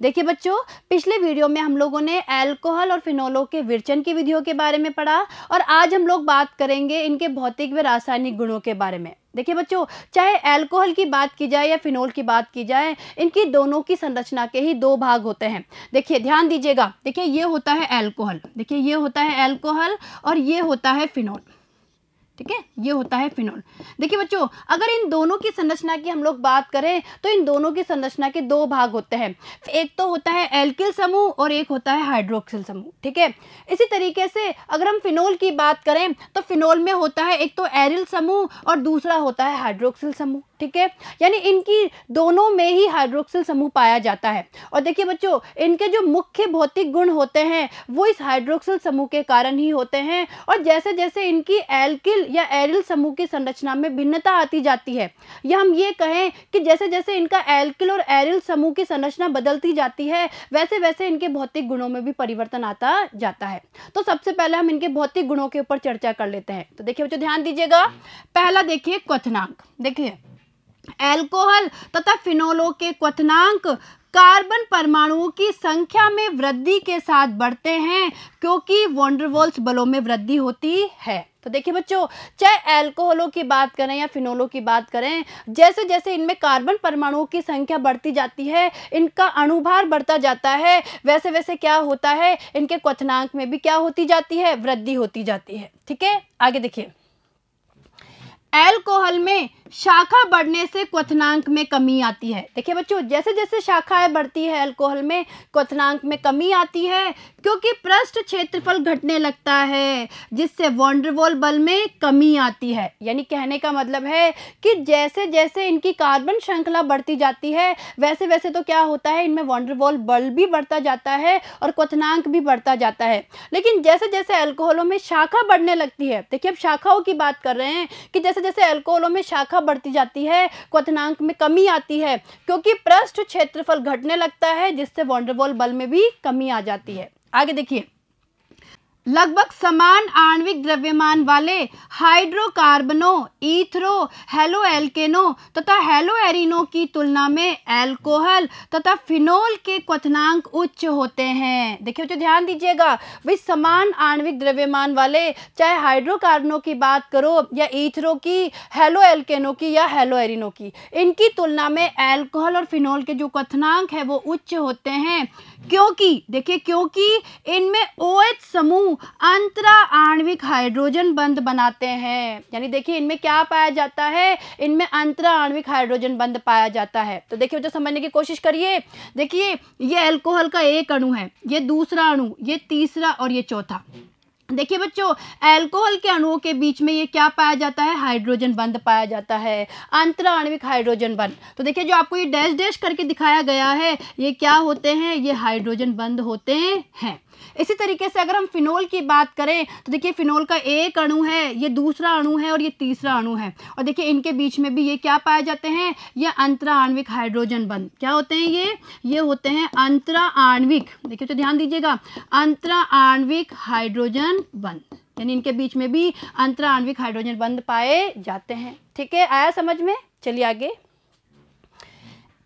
देखिए बच्चों, पिछले वीडियो में हम लोगों ने अल्कोहल और फिनोलों के विरचन की विधियों के बारे में पढ़ा और आज हम लोग बात करेंगे इनके भौतिक व रासायनिक गुणों के बारे में। देखिए बच्चों, चाहे अल्कोहल की बात की जाए या फिनोल की बात की जाए, इनकी दोनों की संरचना के ही दो भाग होते हैं। देखिए ध्यान दीजिएगा, देखिए ये होता है अल्कोहल, देखिए ये होता है अल्कोहल और ये होता है फिनोल। ठीक है, ये होता है फिनोल। देखिए बच्चों, अगर इन दोनों की संरचना की हम लोग बात करें तो इन दोनों की संरचना के दो भाग होते हैं। एक तो होता है एल्किल समूह और एक होता है हाइड्रोक्सिल समूह। ठीक है, इसी तरीके से अगर हम फिनोल की बात करें तो फिनोल में होता है एक तो एरिल समूह और दूसरा होता है हाइड्रोक्सिल समूह। ठीक है, यानी इनकी दोनों में ही हाइड्रोक्सिल समूह पाया जाता है। और देखिए बच्चों, इनके जो मुख्य भौतिक गुण होते हैं वो इस हाइड्रोक्सिल समूह के कारण ही होते हैं। और जैसे जैसे इनकी एल्किल या एरिल समूह की संरचना में भिन्नता आती जाती है, या हम ये कहें कि जैसे जैसे इनका एल्किल और एरिल समूह की संरचना बदलती जाती है, वैसे वैसे इनके भौतिक गुणों में भी परिवर्तन आता जाता है। तो सबसे पहले हम इनके भौतिक गुणों के ऊपर चर्चा कर लेते हैं। तो देखिए बच्चों, ध्यान दीजिएगा, पहला देखिए क्वथनांक। देखिए अल्कोहल तथा फिनोलों के क्वथनांक कार्बन परमाणुओं की संख्या में वृद्धि के साथ बढ़ते हैं क्योंकि वॉन डेर वाल्स बलों में वृद्धि होती है। तो देखिए बच्चों, चाहे अल्कोहलों की बात करें या फिनोलों की बात करें, जैसे जैसे इनमें कार्बन परमाणुओं की संख्या बढ़ती जाती है, इनका अणुभार बढ़ता जाता है, वैसे वैसे क्या होता है, इनके क्वथनांक में भी क्या होती जाती है, वृद्धि होती जाती है। ठीक है, आगे देखिए, अल्कोहल में शाखा बढ़ने से क्वथनांक में कमी आती है। देखिए बच्चों, जैसे जैसे शाखाएं बढ़ती है अल्कोहल में क्वथनांक में कमी आती है क्योंकि पृष्ठ क्षेत्रफल घटने लगता है, जिससे वॉन डेर वाल्स बल में कमी आती है। यानी कहने का मतलब है कि जैसे जैसे इनकी कार्बन श्रृंखला बढ़ती जाती है, वैसे वैसे तो क्या होता है, इनमें वॉन डेर वाल्स बल भी बढ़ता जाता है और क्वथनांक भी बढ़ता जाता है। लेकिन जैसे जैसे अल्कोहलों में शाखा बढ़ने लगती है, देखिए अब शाखाओं की बात कर रहे हैं कि जैसे जैसे अल्कोहलों में शाखा बढ़ती जाती है, क्वथनांक में कमी आती है क्योंकि पृष्ठ क्षेत्रफल घटने लगता है, जिससे वॉन डेर वाल्स बल में भी कमी आ जाती है। आगे देखिए, लगभग समान आणविक द्रव्यमान वाले हाइड्रोकार्बनों, ईथरो, हेलोएल्केनों तथा हेलोएरिनों की तुलना में अल्कोहल तथा फिनोल के क्वथनांक उच्च होते हैं। देखिए बच्चों, ध्यान दीजिएगा, भाई समान आणविक द्रव्यमान वाले, चाहे हाइड्रोकार्बनों की बात करो या ईथरो की, हेलोएल्केनों की या हेलोएरिनों की, इनकी तुलना में अल्कोहल और फिनोल के जो क्वथनांक है वो उच्च होते हैं क्योंकि देखिए, क्योंकि इनमें OH समूह अंतरा आणविक हाइड्रोजन बंध बनाते हैं। यानी देखिए इनमें क्या पाया जाता है, इनमें अंतरा आणविक हाइड्रोजन बंध पाया जाता है। तो देखिए बच्चों, समझने की कोशिश करिए। देखिए ये अल्कोहल का एक अणु है, ये दूसरा अणु, ये तीसरा और ये चौथा। देखिए बच्चों, अल्कोहल के अणुओं के बीच में ये क्या पाया जाता है, हाइड्रोजन बंध पाया जाता है, अंतरा आणविक हाइड्रोजन बंध। तो देखिए जो आपको ये डैश डैश करके दिखाया गया है, ये क्या होते हैं, ये हाइड्रोजन बंध होते हैं। इसी तरीके से अगर हम फिनोल की बात करें तो देखिए फिनोल का एक अणु है, ये दूसरा अणु है और ये तीसरा अणु है, और देखिए इनके बीच में भी ये क्या पाए जाते हैं, ये अंतरा आणविक हाइड्रोजन बंध। क्या होते हैं ये होते हैं अंतरा आणविक, देखिए तो ध्यान दीजिएगा, अंतरा आणविक हाइड्रोजन बंध, यानी इनके बीच में भी अंतरा आणविक हाइड्रोजन बंध पाए जाते हैं। ठीक है, आया समझ में? चलिए आगे।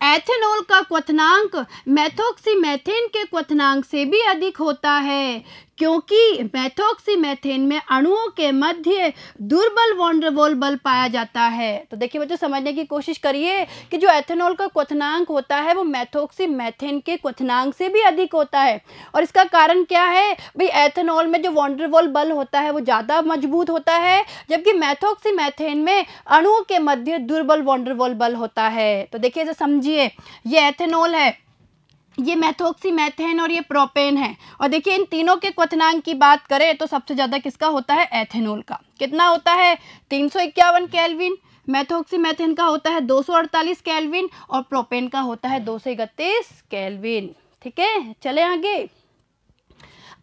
एथेनॉल का क्वथनांक मेथोक्सीमेथेन के क्वथनांक से भी अधिक होता है क्योंकि मेथोक्सीमेथेन में अणुओं के मध्य दुर्बल वॉन डेर वाल्स बल पाया जाता है। तो देखिए बच्चों, समझने की कोशिश करिए कि जो एथेनॉल का क्वथनांक होता है वो मेथोक्सीमेथेन के क्वथनांक से भी अधिक होता है। और इसका कारण क्या है, भाई एथेनॉल में जो वॉन डेर वाल्स बल होता है वो ज़्यादा मजबूत होता है, जबकि मेथोक्सीमेथेन में अणुओं के मध्य दुर्बल वॉन डेर वाल्स बल होता है। तो देखिए इसे समझिए, ये एथेनॉल है, ये मेथोक्सीमेथेन और ये प्रोपेन है, और देखिए इन तीनों के क्वथनांक की बात करें तो सबसे ज़्यादा किसका होता है, एथेनॉल का। कितना होता है, 351 केल्विन। मेथोक्सीमेथेन का होता है 248 केल्विन और प्रोपेन का होता है 231 केल्विन। ठीक है, चले आगे।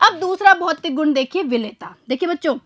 अब दूसरा भौतिक गुण देखिए, विलेयता। देखिए बच्चों,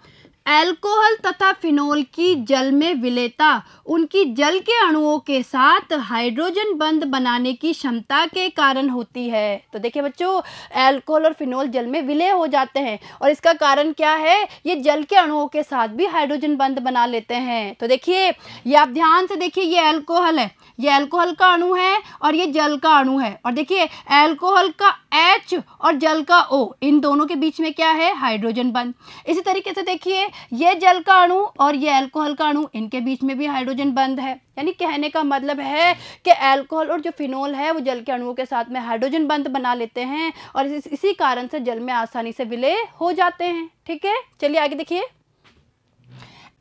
अल्कोहल तथा फिनोल की जल में विलेयता उनकी जल के अणुओं के साथ हाइड्रोजन बंध बनाने की क्षमता के कारण होती है। तो देखिए बच्चों, अल्कोहल और फिनोल जल में विलय हो जाते हैं और इसका कारण क्या है, ये जल के अणुओं के साथ भी हाइड्रोजन बंध बना लेते हैं। तो देखिए, ये आप ध्यान से देखिए, ये अल्कोहल है, ये अल्कोहल का अणु है और ये जल का अणु है। और देखिए, अल्कोहल का H और जल का O, इन दोनों के बीच में क्या है, हाइड्रोजन बंध। इसी तरीके से देखिए, ये जल का अणु और ये अल्कोहल का अणु, इनके बीच में भी हाइड्रोजन बंध है। यानी कहने का मतलब है कि अल्कोहल और जो फिनोल है वो जल के अणुओं के साथ में हाइड्रोजन बंध बना लेते हैं और इसी कारण से जल में आसानी से विलय हो जाते हैं। ठीक है, चलिए आगे देखिए।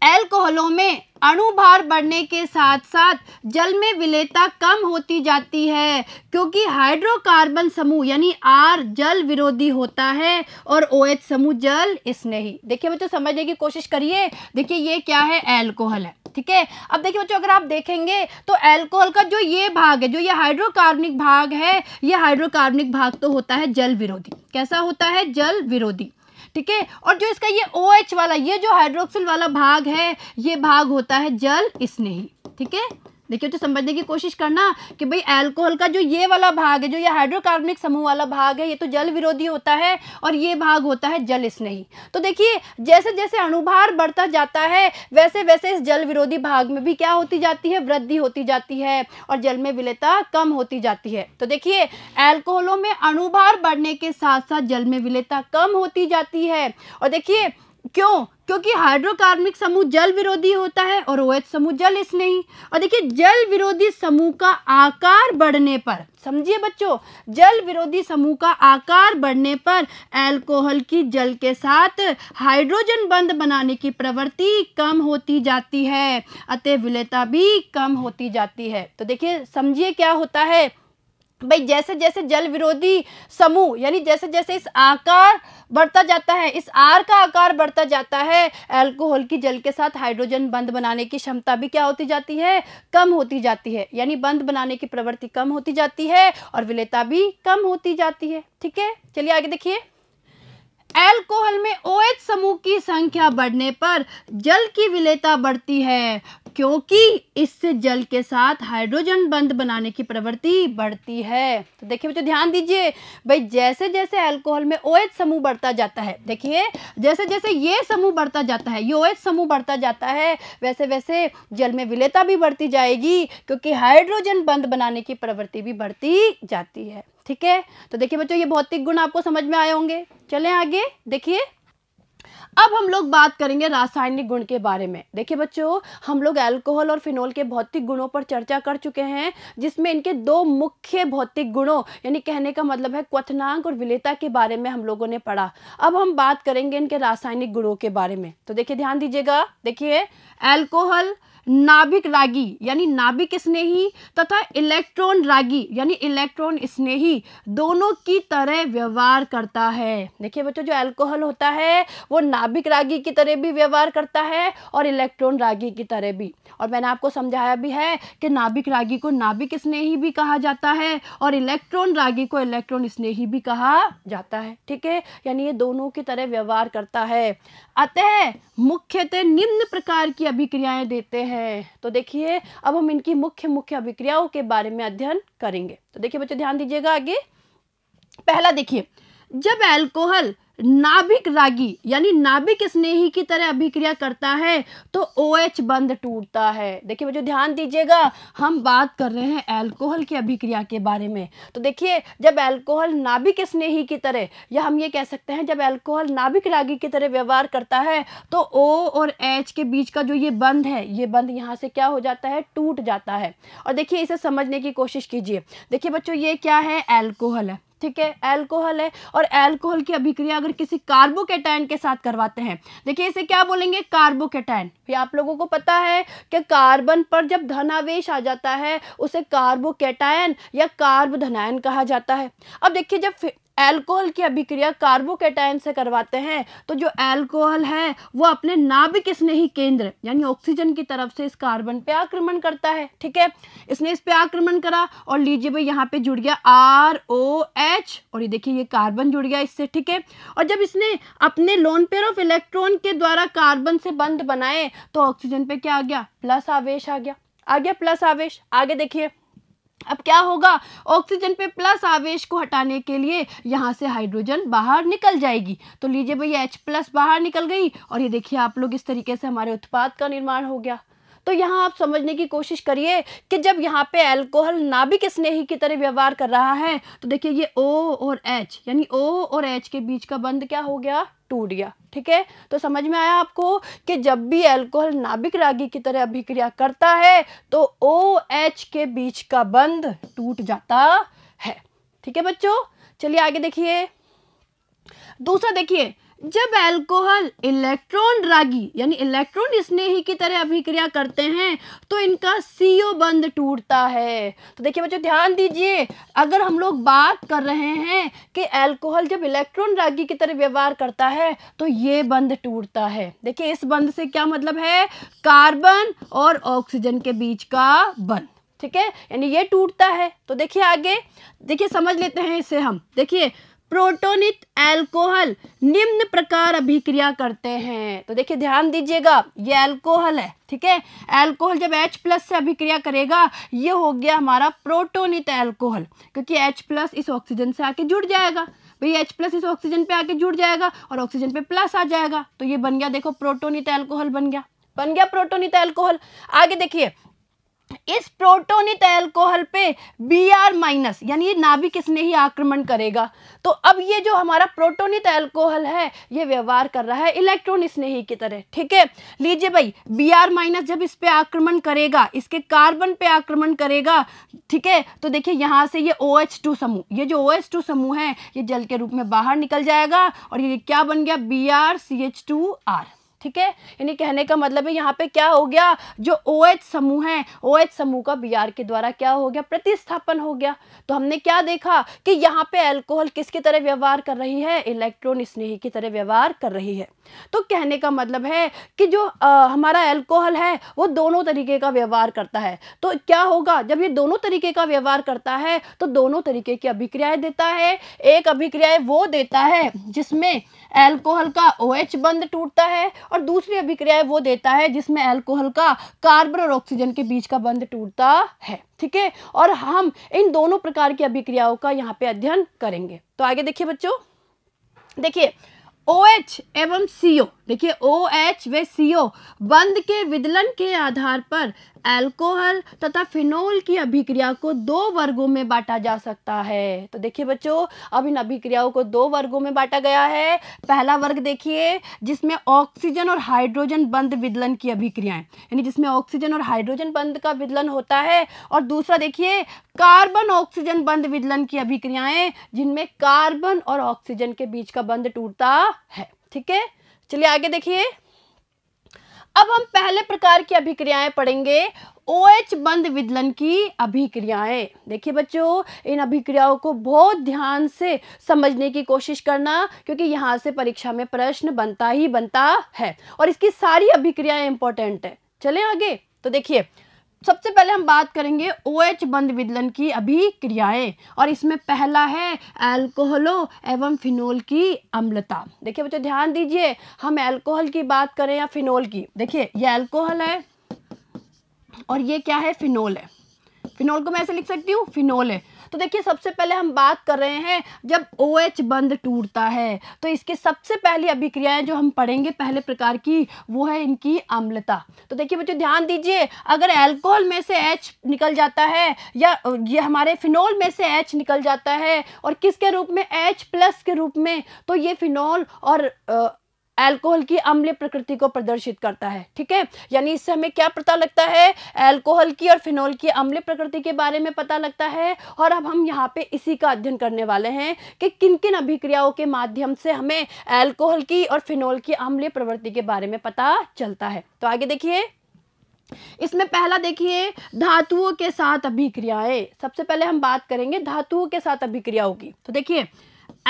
अल्कोहलों में अणुभार बढ़ने के साथ साथ जल में विलेयता कम होती जाती है, क्योंकि हाइड्रोकार्बन समूह यानी R जल विरोधी होता है और OH समूह जल स्नेही। देखिए बच्चों, समझने की कोशिश करिए। देखिए, ये क्या है, अल्कोहल है। ठीक है, अब देखिए बच्चों, अगर आप देखेंगे तो अल्कोहल का जो ये भाग है, जो ये हाइड्रोकार्बनिक भाग है, ये हाइड्रोकार्बनिक भाग तो होता है जल विरोधी। कैसा होता है, जल विरोधी। ठीक है, और जो इसका ये OH वाला, ये जो हाइड्रोक्सिल वाला भाग है, ये भाग होता है जल स्नेही। ठीक है, देखिए तो समझने की कोशिश करना कि भाई अल्कोहल का जो ये वाला भाग है, जो ये हाइड्रोकार्बनिक समूह वाला भाग है, ये तो जल विरोधी होता है और ये भाग होता है जल स्नेही। तो देखिए, जैसे जैसे अणुभार बढ़ता जाता है वैसे वैसे इस जल विरोधी भाग में भी क्या होती जाती है, वृद्धि होती जाती है और जल में विलेयता कम होती जाती है। तो देखिए, अल्कोहलों में अणुभार बढ़ने के साथ साथ जल में विलेयता कम होती जाती है। और देखिए क्यों, क्योंकि हाइड्रोकार्बनिक समूह जल विरोधी होता है और OH समूह जल स्नेही। और देखिए, जल विरोधी समूह का आकार बढ़ने पर, समझिए बच्चों, जल विरोधी समूह का आकार बढ़ने पर अल्कोहल की जल के साथ हाइड्रोजन बंध बनाने की प्रवृत्ति कम होती जाती है, अतः विलेयता भी कम होती जाती है। तो देखिए, समझिए क्या होता है भाई, जैसे जैसे जल विरोधी समूह यानी जैसे जैसे इस आकार बढ़ता जाता है, इस R का आकार बढ़ता जाता है, अल्कोहल की जल के साथ हाइड्रोजन बंध बनाने की क्षमता भी क्या होती जाती है, कम होती जाती है। यानी बंध बनाने की प्रवृत्ति कम होती जाती है और विलेयता भी कम होती जाती है। ठीक है, चलिए आगे देखिए। अल्कोहल में OH समूह की संख्या बढ़ने पर जल की विलेयता बढ़ती है, क्योंकि इससे जल के साथ हाइड्रोजन बंध बनाने की प्रवृत्ति बढ़ती है। तो देखिए बच्चों, ध्यान दीजिए भाई, जैसे जैसे अल्कोहल में OH समूह बढ़ता जाता है, देखिए जैसे जैसे ये समूह बढ़ता जाता है, ये OH समूह बढ़ता जाता है, वैसे वैसे जल में विलेयता भी बढ़ती जाएगी, क्योंकि हाइड्रोजन बंध बनाने की प्रवृत्ति भी बढ़ती जाती है। ठीक है, तो देखिए बच्चों, ये भौतिक गुण आपको समझ में आए होंगे। चलें आगे देखिए। अब हम लोग बात करेंगे रासायनिक गुण के बारे में। देखिए बच्चों, हम लोग अल्कोहल और फिनोल के भौतिक गुणों पर चर्चा कर चुके हैं, जिसमें इनके दो मुख्य भौतिक गुणों यानी कहने का मतलब है क्वथनांक और विलेयता के बारे में हम लोगों ने पढ़ा। अब हम बात करेंगे इनके रासायनिक गुणों के बारे में। तो देखिए ध्यान दीजिएगा। देखिए, अल्कोहल नाभिक रागी यानी नाभिक स्नेही तथा इलेक्ट्रॉन रागी यानी इलेक्ट्रॉन स्नेही दोनों की तरह व्यवहार करता है। देखिए बच्चों, जो अल्कोहल होता है वो नाभिक रागी की तरह भी व्यवहार करता है और इलेक्ट्रॉन रागी की तरह भी। और मैंने आपको समझाया भी है कि नाभिक रागी को नाभिक स्नेही भी कहा जाता है और इलेक्ट्रॉन रागी को इलेक्ट्रॉन स्नेही भी कहा जाता है। ठीक है, यानी ये दोनों की तरह व्यवहार करता है। अतः मुख्यतः निम्न प्रकार की अभिक्रियाएं देते हैं। तो देखिए, अब हम इनकी मुख्य मुख्य अभिक्रियाओं के बारे में अध्ययन करेंगे। तो देखिए बच्चों, ध्यान दीजिएगा आगे। पहला देखिए, जब अल्कोहल नाभिक रागी यानी नाभिक स्नेही की तरह अभिक्रिया करता है तो OH बंध टूटता है। देखिए बच्चों, ध्यान दीजिएगा, हम बात कर रहे हैं अल्कोहल की अभिक्रिया के बारे में। तो देखिए, जब अल्कोहल नाभिक स्नेही की तरह, या हम ये कह सकते हैं जब अल्कोहल नाभिक रागी की तरह व्यवहार करता है तो O और H के बीच का जो ये बंध है, ये बंध यहाँ से क्या हो जाता है, टूट जाता है। और देखिए, इसे समझने की कोशिश कीजिए। देखिए बच्चों, ये क्या है, अल्कोहल है। ठीक है, अल्कोहल है और अल्कोहल की अभिक्रिया अगर किसी कार्बोकेटायन के साथ करवाते हैं, देखिए इसे क्या बोलेंगे, कार्बोकेटायन। ये आप लोगों को पता है कि कार्बन पर जब धन आवेश आ जाता है उसे कार्बोकेटायन या कार्ब धनायन कहा जाता है। अब देखिए, जब एल्कोहल की अभिक्रिया कार्बोकैटायन से करवाते हैं तो जो एल्कोहल है वो अपने नाभिक स्नेही केंद्र यानी ऑक्सीजन की तरफ से इस कार्बन पे आक्रमण करता है। ठीक है, इसने इस पे आक्रमण करा और लीजिए भाई यहाँ पे जुड़ गया ROH और ये देखिए ये कार्बन जुड़ गया इससे। ठीक है, और जब इसने अपने लोन पेयर ऑफ इलेक्ट्रॉन के द्वारा कार्बन से बंध बनाए तो ऑक्सीजन पे क्या आ गया, प्लस आवेश आ गया प्लस आवेश। आगे देखिए अब क्या होगा, ऑक्सीजन पे प्लस आवेश को हटाने के लिए यहाँ से हाइड्रोजन बाहर निकल जाएगी तो लीजिए भाई H+ बाहर निकल गई और ये देखिए आप लोग इस तरीके से हमारे उत्पाद का निर्माण हो गया। तो यहाँ आप समझने की कोशिश करिए कि जब यहाँ पे अल्कोहल नाभिक स्नेही की तरह व्यवहार कर रहा है तो देखिए ये O और H यानी O और H के बीच का बंध क्या हो गया, टूट गया। ठीक है, तो समझ में आया आपको कि जब भी अल्कोहल नाभिक रागी की तरह अभिक्रिया करता है तो OH के बीच का बंध टूट जाता है। ठीक है बच्चों, चलिए आगे देखिए। दूसरा देखिए, जब अल्कोहल इलेक्ट्रॉन रागी यानी इलेक्ट्रॉन स्नेही की तरह अभिक्रिया करते हैं तो इनका CO बंध टूटता है। तो देखिए बच्चों ध्यान दीजिए, अगर हम लोग बात कर रहे हैं कि अल्कोहल जब इलेक्ट्रॉन रागी की तरह व्यवहार करता है तो ये बंध टूटता है। देखिए इस बंध से क्या मतलब है, कार्बन और ऑक्सीजन के बीच का बंध। ठीक है, यानी ये टूटता है। तो देखिए आगे देखिए समझ लेते हैं इसे हम। देखिए प्रोटोनित अल्कोहल निम्न प्रकार अभिक्रिया करते हैं। तो देखिए ध्यान दीजिएगा, ये अल्कोहल है। ठीक है, अल्कोहल जब H+ से अभिक्रिया करेगा ये हो गया हमारा प्रोटोनित अल्कोहल, क्योंकि H+ इस ऑक्सीजन से आके जुड़ जाएगा। भाई H+ इस ऑक्सीजन पे आके जुड़ जाएगा और ऑक्सीजन पे प्लस आ जाएगा तो ये बन गया, देखो प्रोटोनित अल्कोहल बन गया प्रोटोनित अल्कोहल। आगे देखिए इस प्रोटोनित अल्कोहल पे Br- यानी ये नाभिक स्नेही आक्रमण करेगा। तो अब ये जो हमारा प्रोटोनित अल्कोहल है ये व्यवहार कर रहा है इलेक्ट्रॉन स्नेही की तरह। ठीक है, लीजिए भाई Br- जब इस पे आक्रमण करेगा, इसके कार्बन पे आक्रमण करेगा। ठीक है, तो देखिए यहाँ से ये OH2 समूह, ये जो OH2 समूह है ये जल के रूप में बाहर निकल जाएगा और ये क्या बन गया, BrCH2R। ठीक है, यानी कहने का मतलब है यहाँ पे क्या हो गया, जो OH समूह है OH समूह का Br के द्वारा क्या हो गया, प्रतिस्थापन हो गया। तो हमने क्या देखा कि यहाँ पे अल्कोहल किसकी तरह व्यवहार कर रही है, इलेक्ट्रॉन स्नेही की तरह व्यवहार कर रही है। तो कहने का मतलब है कि जो हमारा अल्कोहल है वो दोनों तरीके का व्यवहार करता है। तो क्या होगा, जब ये दोनों तरीके का व्यवहार करता है तो दोनों तरीके की अभिक्रियाएं देता है। एक अभिक्रियाएं वो देता है जिसमें अल्कोहल का OH बंध टूटता है और दूसरी अभिक्रिया वो देता है जिसमें अल्कोहल का कार्बन और ऑक्सीजन के बीच का बंध टूटता है। ठीक है, और हम इन दोनों प्रकार की अभिक्रियाओं का यहाँ पे अध्ययन करेंगे। तो आगे देखिए बच्चों, देखिए OH एवं CO, देखिए OH व CO बंध के विदलन के आधार पर अल्कोहल तथा फिनोल की अभिक्रिया को 2 वर्गों में बांटा जा सकता है। तो देखिए बच्चों, अब इन अभिक्रियाओं को 2 वर्गों में बांटा गया है। पहला वर्ग देखिए जिसमें ऑक्सीजन और हाइड्रोजन बंध विदलन की अभिक्रियाएं, यानी जिसमें ऑक्सीजन और हाइड्रोजन बंध का विदलन होता है। और दूसरा देखिए कार्बन ऑक्सीजन बंध विदलन की अभिक्रियाएं जिनमें कार्बन और ऑक्सीजन के बीच का बंध टूटता है। ठीक है, चलिए आगे देखिए। अब हम पहले प्रकार की अभिक्रियाएं पढ़ेंगे, OH बंध विदलन की अभिक्रियाएं। देखिए बच्चों, इन अभिक्रियाओं को बहुत ध्यान से समझने की कोशिश करना, क्योंकि यहाँ से परीक्षा में प्रश्न बनता ही बनता है और इसकी सारी अभिक्रियाएं इंपॉर्टेंट है। चलें आगे। तो देखिए सबसे पहले हम बात करेंगे OH बंध विदलन की अभिक्रियाएं और इसमें पहला है अल्कोहलो एवं फिनोल की अम्लता। देखिए बच्चों ध्यान दीजिए, हम अल्कोहल की बात करें या फिनोल की, देखिए ये अल्कोहल है और ये क्या है, फिनोल है। फिनोल को मैं ऐसे लिख सकती हूँ, फिनोल है। तो देखिए सबसे पहले हम बात कर रहे हैं जब OH बंध टूटता है तो इसके सबसे पहली अभिक्रियाएं जो हम पढ़ेंगे पहले प्रकार की वो है इनकी अम्लता। तो देखिए बच्चों ध्यान दीजिए, अगर अल्कोहल में से H निकल जाता है या ये हमारे फिनोल में से H निकल जाता है और किसके रूप में, H+ के रूप में, तो ये फिनोल और अल्कोहल की अम्लीय प्रकृति को प्रदर्शित करता है। ठीक है, यानी इससे हमें क्या पता लगता है, अल्कोहल की और फिनोल की अम्लीय प्रकृति के बारे में पता लगता है। और अब हम यहाँ पे इसी का अध्ययन करने वाले हैं कि किन किन अभिक्रियाओं के माध्यम से हमें अल्कोहल की और फिनोल की अम्लीय प्रवृत्ति के बारे में पता चलता है। तो आगे देखिए, इसमें पहला देखिए धातुओं के साथ अभिक्रियाएं। सबसे पहले हम बात करेंगे धातुओं के साथ अभिक्रियाओं की। तो देखिए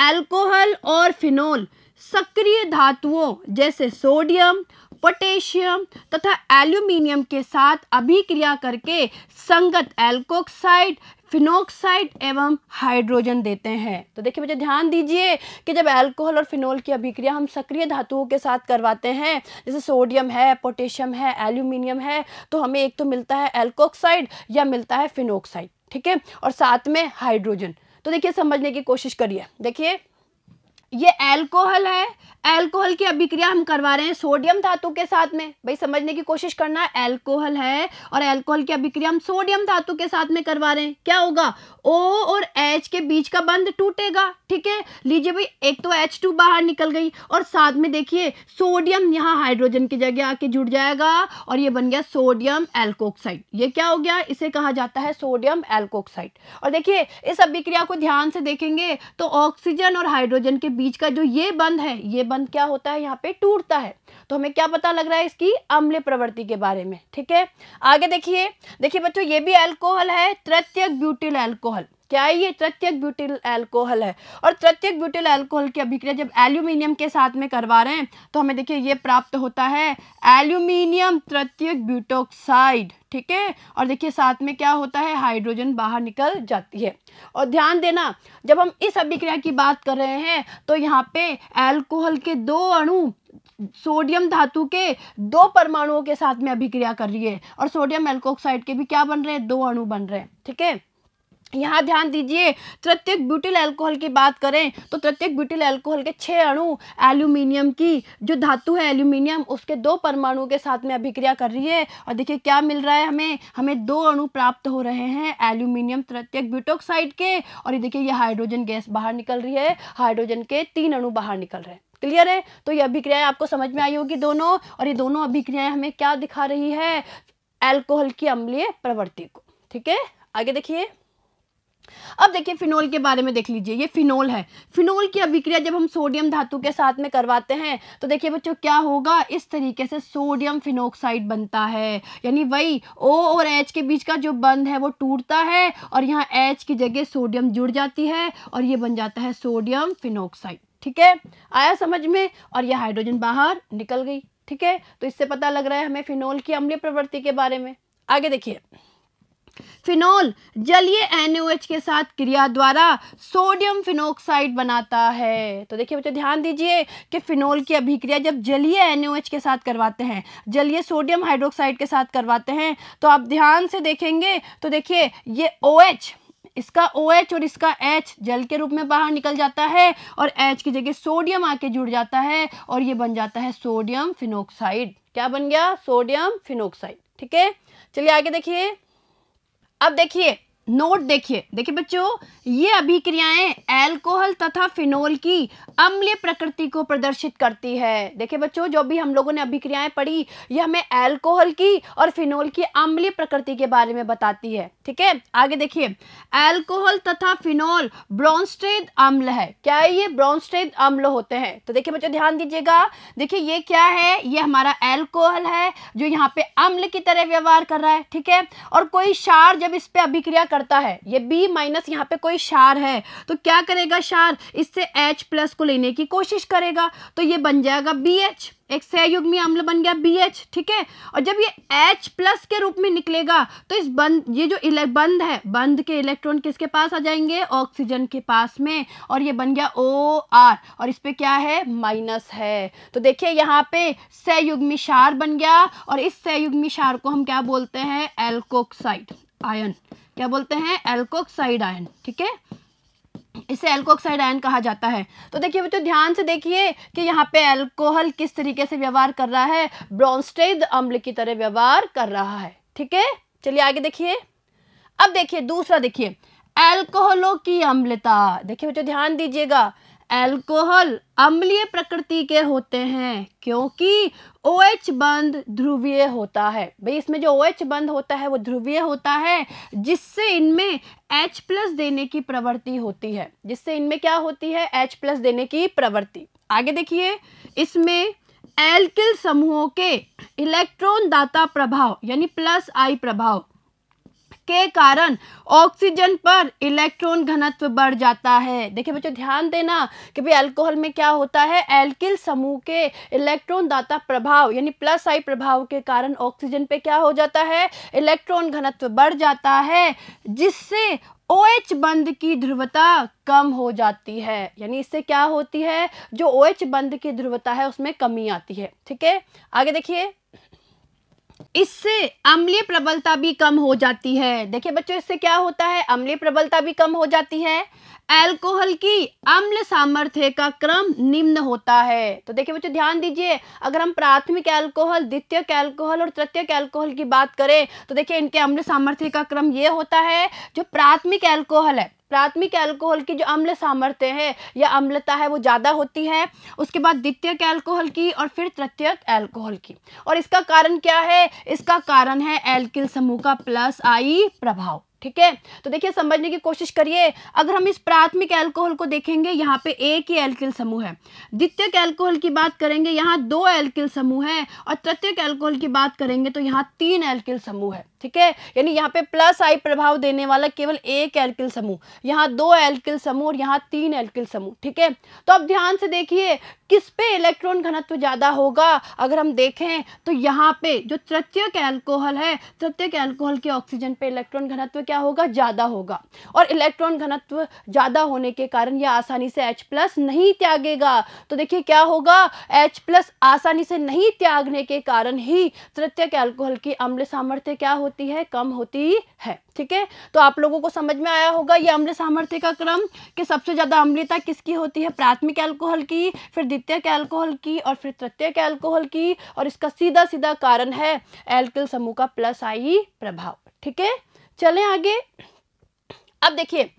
अल्कोहल और फिनोल सक्रिय धातुओं जैसे सोडियम, पोटेशियम तथा एल्यूमिनियम के साथ अभिक्रिया करके संगत एल्कोक्साइड, फिनोक्साइड एवं हाइड्रोजन देते हैं। तो देखिए बच्चे ध्यान दीजिए कि जब अल्कोहल और फिनोल की अभिक्रिया हम सक्रिय धातुओं के साथ करवाते हैं, जैसे सोडियम है, पोटेशियम है, एल्यूमिनियम है, तो हमें एक तो मिलता है एल्कोक्साइड या मिलता है फिनोक्साइड, ठीक है, और साथ में हाइड्रोजन। तो देखिए समझने की कोशिश करिए। देखिए ये अल्कोहल है, अल्कोहल की अभिक्रिया हम करवा रहे हैं सोडियम धातु के साथ में। भाई समझने की कोशिश करना, अल्कोहल है और अल्कोहल की अभिक्रिया हम सोडियम धातु के साथ में करवा रहे हैं। क्या होगा, O और H के बीच का बंध टूटेगा, ठीक है। लीजिए भाई, एक तो H2 बाहर निकल गई और साथ में देखिए सोडियम यहाँ हाइड्रोजन की जगह आके जुड़ जाएगा और ये बन गया सोडियम एल्कोक्साइड। ये क्या हो गया, इसे कहा जाता है सोडियम एल्कोक्साइड। और देखिए इस अभिक्रिया को ध्यान से देखेंगे तो ऑक्सीजन और हाइड्रोजन के बीच का जो ये बंध है, ये बंध क्या होता है, यहाँ पे टूटता है। तो हमें क्या पता लग रहा है इसकी अम्लीय प्रवृत्ति के बारे में, ठीक है। आगे देखिए, देखिए बच्चों ये भी अल्कोहल है, तृतीयक ब्यूटिल अल्कोहल। क्या है ये, तृतीयक ब्यूटिल अल्कोहल है। और तृतीयक ब्यूटिल अल्कोहल की अभिक्रिया जब एल्यूमिनियम के साथ में करवा रहे हैं तो हमें देखिए ये प्राप्त होता है एल्यूमिनियम तृतीयक ब्यूटोक्साइड, ठीक है। और देखिए साथ में क्या होता है, हाइड्रोजन बाहर निकल जाती है। और ध्यान देना, जब हम इस अभिक्रिया की बात कर रहे हैं तो यहाँ पे अल्कोहल के दो अणु सोडियम धातु के दो परमाणुओं के साथ में अभिक्रिया कर रही है और सोडियम एल्कोक्साइड के भी क्या बन रहे हैं, दो अणु बन रहे हैं, ठीक है। यहाँ ध्यान दीजिए, तृतीयक ब्यूटिल अल्कोहल की बात करें तो तृतीयक ब्यूटिल अल्कोहल के 6 अणु एल्यूमिनियम की जो धातु है एल्यूमिनियम, उसके दो परमाणुओं के साथ में अभिक्रिया कर रही है और देखिए क्या मिल रहा है हमें दो अणु प्राप्त हो रहे हैं एल्यूमिनियम तृतीयक ब्यूटोक्साइड के। और ये देखिए ये हाइड्रोजन गैस बाहर निकल रही है, हाइड्रोजन के 3 अणु बाहर निकल रहे हैं। क्लियर है, तो ये अभिक्रियाएं आपको समझ में आई होगी दोनों। और ये दोनों अभिक्रियाएं हमें क्या दिखा रही है, अल्कोहल की अम्लीय प्रवृत्ति को, ठीक है। आगे देखिए, अब देखिए फिनोल के बारे में देख लीजिए। ये फिनोल है, फिनोल की अभिक्रिया जब हम सोडियम धातु के साथ में करवाते हैं तो देखिए बच्चों क्या होगा, इस तरीके से सोडियम फिनोक्साइड बनता है। यानी वही O और H के बीच का जो बंध है वो टूटता है और यहाँ H की जगह सोडियम जुड़ जाती है और ये बन जाता है सोडियम फिनोक्साइड, ठीक है। आया समझ में, और यह हाइड्रोजन बाहर निकल गई, ठीक है। तो इससे पता लग रहा है हमें फिनोल की अम्लीय प्रवृत्ति के बारे में। आगे देखिए, फिनोल जलीय NaOH के साथ क्रिया द्वारा सोडियम फिनोक्साइड बनाता है। तो देखिए बच्चों ध्यान दीजिए कि फिनोल की अभिक्रिया जब जलीय NaOH के साथ करवाते हैं, जलीय सोडियम हाइड्रोक्साइड के साथ करवाते हैं, तो आप ध्यान से देखेंगे तो देखिए ये OH, इसका OH और इसका H जल के रूप में बाहर निकल जाता है और H की जगह सोडियम आके जुड़ जाता है और ये बन जाता है सोडियम फिनोक्साइड। क्या बन गया, सोडियम फिनोक्साइड, ठीक है। चलिए आगे देखिए, अब देखिए नोट देखिए, देखिए बच्चों ये अभिक्रियाएं अल्कोहल तथा फिनोल की अम्लीय प्रकृति को प्रदर्शित करती है। देखिए बच्चों जो भी हम लोगों ने अभिक्रियाएं पढ़ी ये हमें अल्कोहल की और फिनोल की अम्लीय प्रकृति के बारे में बताती है, ठीक है। आगे देखिए, अल्कोहल तथा फिनोल ब्रोंस्टेड अम्ल है। क्या है ये, ब्रोंस्टेड अम्ल होते हैं। तो देखिए बच्चों ध्यान दीजिएगा, देखिए ये क्या है, ये हमारा अल्कोहल है जो यहाँ पे अम्ल की तरह व्यवहार कर रहा है, ठीक है। और कोई क्षार जब इस पे अभिक्रिया करता है, ये B- यहाँ पे कोई क्षार है तो क्या करेगा, क्षार इससे H+ को लेने की कोशिश करेगा तो ये बन जाएगा BH, एक सहयुग्मी अम्ल बन गया BH, ठीक है। और जब ये H+ के रूप में निकलेगा तो इस बंध, ये जो बंध है, बंध के इलेक्ट्रॉन किसके पास आ जाएंगे, ऑक्सीजन के पास में, और ये बन गया OR और इस पे क्या है, माइनस है। तो देखिए यहाँ पे सहयुग्मी क्षार बन गया और इस सहयुग्मी क्षार को हम क्या बोलते हैं, एल्कोक्साइड आयन। क्या बोलते हैं, एल्कोक्साइड आयन, ठीक है। इसे एल्कोक्साइड आयन कहा जाता है। तो देखिए बच्चों ध्यान से देखिए कि यहाँ पे अल्कोहल किस तरीके से व्यवहार कर रहा है, ब्रोंस्टेड अम्ल की तरह व्यवहार कर रहा है, ठीक है। चलिए आगे देखिए, अब देखिए दूसरा, देखिए अल्कोहलों की अम्लता। देखिए बच्चों ध्यान दीजिएगा, अल्कोहल अम्लीय प्रकृति के होते हैं क्योंकि OH बंध ध्रुवीय होता है। भाई इसमें जो OH बंध होता है वो ध्रुवीय होता है जिससे इनमें H+ देने की प्रवृत्ति होती है, जिससे इनमें क्या होती है, H+ देने की प्रवृत्ति। आगे देखिए, इसमें एल्किल समूहों के इलेक्ट्रॉन दाता प्रभाव यानी +I प्रभाव के कारण ऑक्सीजन पर इलेक्ट्रॉन घनत्व बढ़ जाता है। देखिए बच्चों ध्यान देना कि भाई अल्कोहल में क्या होता है, एल्किल समूह के इलेक्ट्रॉन दाता प्रभाव यानी प्लस आई प्रभाव के कारण ऑक्सीजन पे क्या हो जाता है, इलेक्ट्रॉन घनत्व बढ़ जाता है, जिससे OH बंध की ध्रुवता कम हो जाती है। यानी इससे क्या होती है, जो OH बंध की ध्रुवता है उसमें कमी आती है। ठीक है, आगे देखिए, इससे अम्लीय प्रबलता भी कम हो जाती है। देखिए बच्चों इससे क्या होता है, अम्लीय प्रबलता भी कम हो जाती है। अल्कोहल की अम्ल सामर्थ्य का क्रम निम्न होता है। तो देखिए बच्चों ध्यान दीजिए, अगर हम प्राथमिक अल्कोहल, द्वितीयक अल्कोहल और तृतीयक अल्कोहल की बात करें तो देखिए इनके अम्ल सामर्थ्य का क्रम ये होता है, जो प्राथमिक अल्कोहल है, प्राथमिक अल्कोहल की जो अम्ल सामर्थ्य है या अम्लता है वो ज़्यादा होती है, उसके बाद द्वितीयक अल्कोहल की और फिर तृतीयक अल्कोहल की। और इसका कारण क्या है, इसका कारण है एल्किल समूह का प्लस आई प्रभाव। ठीक है, तो देखिए समझने की कोशिश करिए, अगर हम इस प्राथमिक अल्कोहल को देखेंगे यहाँ पे एक ही एल्किल समूह है, द्वितीयक अल्कोहल की बात करेंगे यहाँ दो एल्किल समूह है, और तृतीयक अल्कोहल की बात करेंगे तो यहाँ तीन एल्किल समूह है। ठीक है, यानी यहाँ पे प्लस आई प्रभाव देने वाला केवल एक एल्किल समूह, यहाँ दो एल्किल समूह और यहाँ तीन एल्किल समूह। ठीक है, तो अब ध्यान से देखिए किस पे इलेक्ट्रॉन घनत्व ज़्यादा होगा। अगर हम देखें तो यहाँ पे जो तृतीयक अल्कोहल है, तृतीयक अल्कोहल के ऑक्सीजन पे इलेक्ट्रॉन घनत्व क्या होगा, ज़्यादा होगा, और इलेक्ट्रॉन घनत्व ज़्यादा होने के कारण यह आसानी से H+ नहीं त्यागेगा। तो देखिए क्या होगा, H+ आसानी से नहीं त्यागने के कारण ही तृतीयक अल्कोहल की अम्ल सामर्थ्य क्या होती है, कम होती है। ठीक है, तो आप लोगों को समझ में आया होगा ये अम्ल सामर्थ्य का क्रम कि सबसे ज़्यादा अम्लता किसकी होती है, प्राथमिक अल्कोहल की, फिर द्वितीयक अल्कोहल की और फिर तृतीयक अल्कोहल की, और इसका सीधा सीधा कारण है एल्किल समूह का प्लस आई प्रभाव। ठीक है, चलें आगे। अब देखिए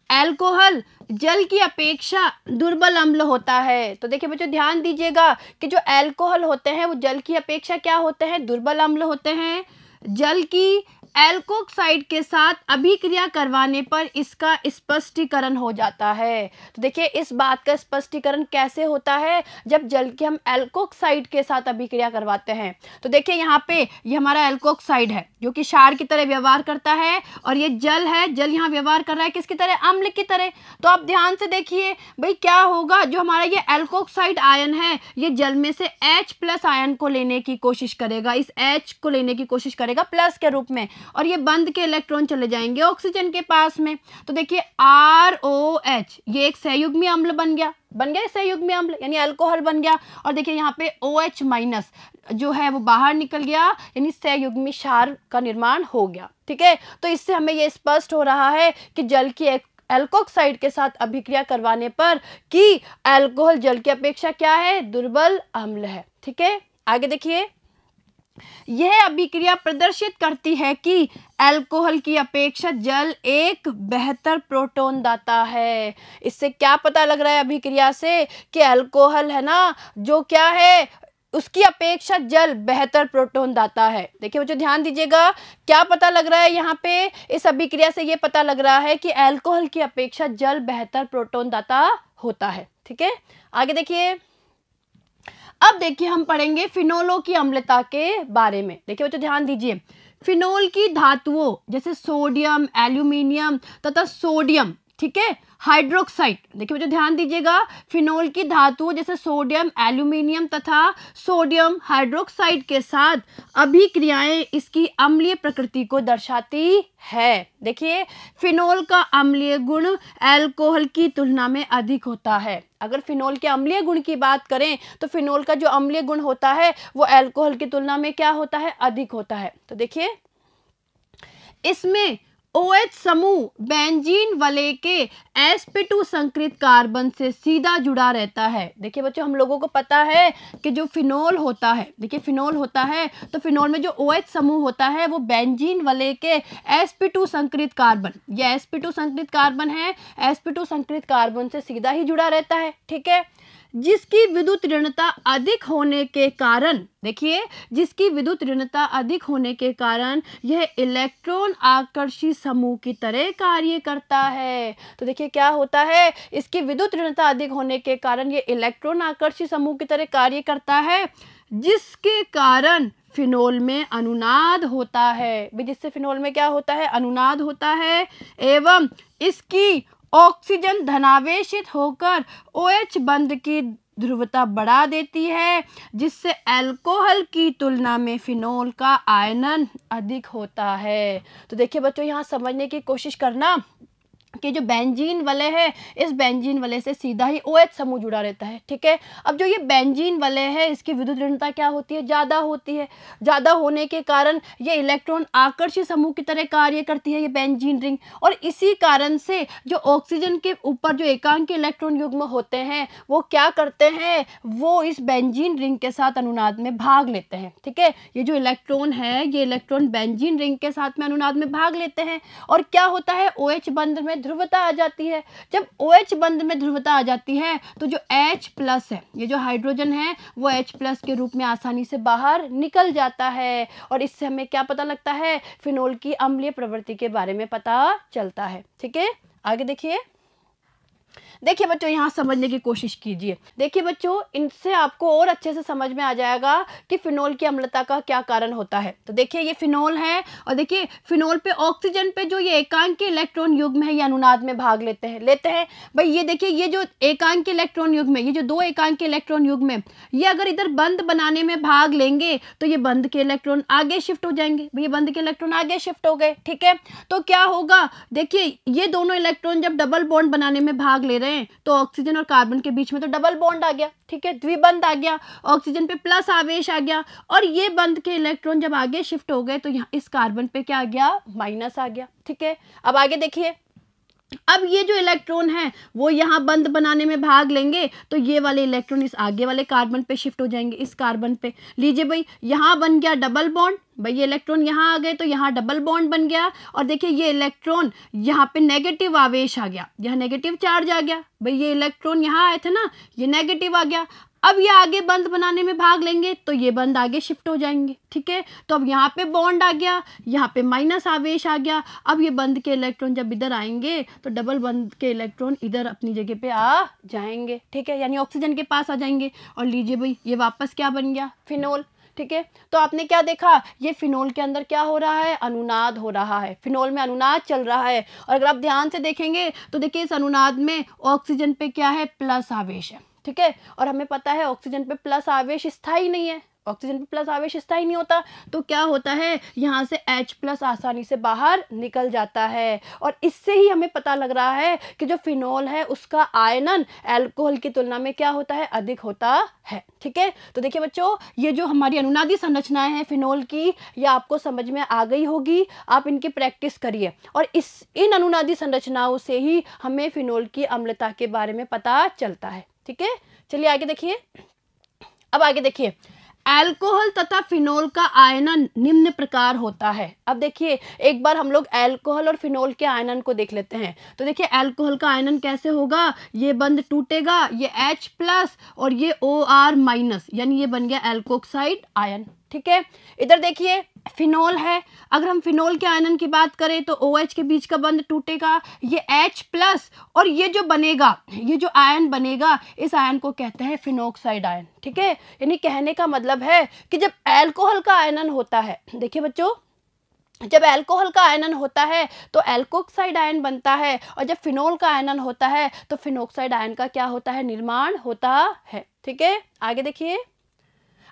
अल्कोहल जल की अपेक्षा दुर्बल अम्ल होता है। तो देखिए बच्चों ध्यान दीजिएगा कि जो अल्कोहल होते हैं वो जल की अपेक्षा क्या होते हैं, दुर्बल अम्ल होते हैं। जल की एल्कोक्साइड के साथ अभिक्रिया करवाने पर इसका स्पष्टीकरण हो जाता है। तो देखिए इस बात का स्पष्टीकरण कैसे होता है, जब जल के हम एल्कोक्साइड के साथ अभिक्रिया करवाते हैं। तो देखिए यहाँ पे ये हमारा एल्कोक्साइड है जो कि क्षार की तरह व्यवहार करता है, और ये जल है, जल यहाँ व्यवहार कर रहा है किसकी तरह, अम्ल की तरह। तो आप ध्यान से देखिए भाई क्या होगा, जो हमारा ये एल्कोक्साइड आयन है ये जल में से H+ आयन को लेने की कोशिश करेगा, इस H को लेने की कोशिश करेगा प्लस के रूप में, और ये बंध के इलेक्ट्रॉन चले जाएंगे ऑक्सीजन के पास में। तो देखिए ROH ये एक सहयुग्मी अम्ल बन गया सहयुग्मी अम्ल यानी अल्कोहल बन गया, और देखिए यहाँ पे OH- जो है वो बाहर निकल गया, यानी सहयुग्मी क्षार का निर्माण हो गया। ठीक है, तो इससे हमें ये स्पष्ट हो रहा है कि जल की एल्कोक्साइड के साथ अभिक्रिया करवाने पर कि अल्कोहल जल की अपेक्षा क्या है, दुर्बल अम्ल है। ठीक है, आगे देखिए, यह अभिक्रिया प्रदर्शित करती है कि अल्कोहल की अपेक्षा जल एक बेहतर प्रोटॉन दाता है। इससे क्या पता लग रहा है अभिक्रिया से कि अल्कोहल है ना, जो क्या है, उसकी अपेक्षा जल बेहतर प्रोटॉन दाता है। देखिए बच्चों ध्यान दीजिएगा, क्या पता लग रहा है यहाँ पे, इस अभिक्रिया से ये पता लग रहा है कि अल्कोहल की अपेक्षा जल बेहतर प्रोटॉन दाता होता है। ठीक है, आगे देखिए, अब देखिए हम पढ़ेंगे फिनोलों की अम्लता के बारे में। देखिए बच्चों ध्यान दीजिए, फिनोल की धातुओं जैसे सोडियम, एल्यूमिनियम तथा सोडियम, ठीक है, हाइड्रोक्साइड, देखिए बच्चों ध्यान दीजिएगा, फिनोल की धातुओं जैसे सोडियम, एल्यूमिनियम तथा सोडियम हाइड्रोक्साइड के साथ अभिक्रियाएं इसकी अम्लीय प्रकृति को दर्शाती है। देखिए फिनोल का अम्लीय गुण अल्कोहल की तुलना में अधिक होता है। अगर फिनोल के अम्लीय गुण की बात करें तो फिनोल का जो अम्लीय गुण होता है वो अल्कोहल की तुलना में क्या होता है, अधिक होता है। तो देखिए इसमें OH समूह बेंजीन वलय के sp2 संकृत कार्बन से सीधा जुड़ा रहता है। देखिए बच्चों हम लोगों को पता है कि जो फिनोल होता है, देखिए फिनोल होता है तो फिनोल में जो OH समूह होता है वो बेंजीन वलय के sp2 संकृत कार्बन, ये sp2 संकृत कार्बन है, sp2 संकृत कार्बन से सीधा ही जुड़ा रहता है। ठीक है, जिसकी विद्युत ऋणता अधिक होने के कारण, देखिए जिसकी विद्युत ऋणता अधिक होने के कारण यह इलेक्ट्रॉन आकर्षी समूह की तरह कार्य करता है। तो देखिए क्या होता है, इसकी विद्युत ऋणता अधिक होने के कारण यह इलेक्ट्रॉन आकर्षी समूह की तरह कार्य करता है, जिसके कारण फिनोल में अनुनाद होता है। भाई जिससे फिनोल में क्या होता है, अनुनाद होता है, एवं इसकी ऑक्सीजन धनावेशित होकर OH बंध की ध्रुवता बढ़ा देती है, जिससे अल्कोहल की तुलना में फिनोल का आयनन अधिक होता है। तो देखिए बच्चों, यहाँ समझने की कोशिश करना कि जो बेंजीन वलय है, इस बेंजीन वलय से सीधा ही OH समूह जुड़ा रहता है। ठीक है, अब जो ये बेंजीन वलय है, इसकी विद्युत ऋणता क्या होती है, ज़्यादा होती है। ज़्यादा होने के कारण ये इलेक्ट्रॉन आकर्षी समूह की तरह कार्य करती है, ये बेंजीन रिंग, और इसी कारण से जो ऑक्सीजन के ऊपर जो एकांकी इलेक्ट्रॉन युग्म होते हैं, वो क्या करते हैं, वो इस बेंजीन रिंग के साथ अनुनाद में भाग लेते हैं। ठीक है, ये जो इलेक्ट्रॉन है, ये इलेक्ट्रॉन बेंजीन रिंग के साथ में अनुनाद में भाग लेते हैं, और क्या होता है, OH बंध में ध्रुवता आ जाती है। जब OH बंध में ध्रुवता आ जाती है तो जो H+ है, ये जो हाइड्रोजन है, वो H+ के रूप में आसानी से बाहर निकल जाता है, और इससे हमें क्या पता लगता है, फिनोल की अम्लीय प्रवृत्ति के बारे में पता चलता है। ठीक है, आगे देखिए। देखिए बच्चों, यहाँ समझने की कोशिश कीजिए। देखिए बच्चों, इनसे आपको और अच्छे से समझ में आ जाएगा कि फिनोल की अम्लता का क्या कारण होता है। तो देखिए, ये फिनोल है, और देखिए फिनोल पे ऑक्सीजन पे जो ये एकांकी इलेक्ट्रॉन युग्म है, ये अनुनाद में भाग लेते हैं भाई। ये देखिए, ये जो एकांकी इलेक्ट्रॉन युग्म है, ये जो दो एकांकी इलेक्ट्रॉन युग्म है, ये अगर इधर बंध बनाने में भाग लेंगे तो ये बंध के इलेक्ट्रॉन आगे शिफ्ट हो जाएंगे। ये बंध के इलेक्ट्रॉन आगे शिफ्ट हो गए। ठीक है, तो क्या होगा, देखिए ये दोनों इलेक्ट्रॉन जब डबल बॉन्ड बनाने में भाग ले रहे हैं तो ऑक्सीजन और कार्बन के बीच में तो डबल बॉन्ड आ गया। ठीक है, द्विबंध आ गया, ऑक्सीजन पे प्लस आवेश आ गया, और ये बंध के इलेक्ट्रॉन जब आगे शिफ्ट हो गए तो यहाँ इस कार्बन पे क्या आ गया, माइनस आ गया। ठीक है, अब आगे देखिए। अब ये जो इलेक्ट्रॉन है वो यहाँ बंध बनाने में भाग लेंगे तो ये वाले इलेक्ट्रॉन इस आगे वाले कार्बन पे शिफ्ट हो जाएंगे, इस कार्बन पे। लीजिए भाई, यहाँ बन गया डबल बॉन्ड, भाई ये इलेक्ट्रॉन यहाँ आ गए तो यहाँ डबल बॉन्ड बन गया, और देखिए ये इलेक्ट्रॉन यहाँ पे नेगेटिव आवेश आ गया, यहाँ नेगेटिव चार्ज आ गया। भाई ये इलेक्ट्रॉन यहाँ आए थे ना, ये नेगेटिव आ गया। अब ये आगे बंध बनाने में भाग लेंगे तो ये बंध आगे शिफ्ट हो जाएंगे। ठीक है, तो अब यहाँ पे बॉन्ड आ गया, यहाँ पे माइनस आवेश आ गया। अब ये बंध के इलेक्ट्रॉन जब इधर आएंगे तो डबल बंध के इलेक्ट्रॉन इधर अपनी जगह पे आ जाएंगे। ठीक है, यानी ऑक्सीजन के पास आ जाएंगे, और लीजिए भाई ये वापस क्या बन गया, फिनोल। ठीक है, तो आपने क्या देखा, ये फिनोल के अंदर क्या हो रहा है, अनुनाद हो रहा है, फिनोल में अनुनाद चल रहा है। और अगर आप ध्यान से देखेंगे तो देखिए इस अनुनाद में ऑक्सीजन पे क्या है, प्लस आवेश है। ठीक है, और हमें पता है ऑक्सीजन पे प्लस आवेश स्थायी नहीं है, ऑक्सीजन पे प्लस आवेश स्थायी नहीं होता, तो क्या होता है, यहाँ से H+ आसानी से बाहर निकल जाता है। और इससे ही हमें पता लग रहा है कि जो फिनोल है उसका आयनन अल्कोहल की तुलना में क्या होता है, अधिक होता है। ठीक है, तो देखिए बच्चों, ये जो हमारी अनुनादी संरचनाएं हैं फिनोल की, ये आपको समझ में आ गई होगी। आप इनकी प्रैक्टिस करिए, और इन अनुनादी संरचनाओं से ही हमें फिनोल की अम्लता के बारे में पता चलता है। ठीक है, चलिए आगे देखिए। अब आगे देखिए, अल्कोहल तथा फिनोल का आयनन निम्न प्रकार होता है। अब देखिए एक बार हम लोग अल्कोहल और फिनोल के आयनन को देख लेते हैं। तो देखिए अल्कोहल का आयनन कैसे होगा, ये बंध टूटेगा, ये H+ और ये OR-, यानी ये बन गया एल्कोक्साइड आयन। ठीक है, इधर देखिए फिनोल है, अगर हम फिनोल के आयनन की बात करें तो OH के बीच का बंध टूटेगा, ये H+ और ये जो बनेगा, ये जो आयन बनेगा, इस आयन को कहते हैं फिनोक्साइड आयन। ठीक है, यानी कहने का मतलब है कि जब अल्कोहल का आयनन होता है, देखिए बच्चों, जब अल्कोहल का आयनन होता है तो एल्कोक्साइड आयन बनता है, और जब फिनोल का आयनन होता है तो फिनोक्साइड आयन का क्या होता है, निर्माण होता है। ठीक है, आगे देखिए।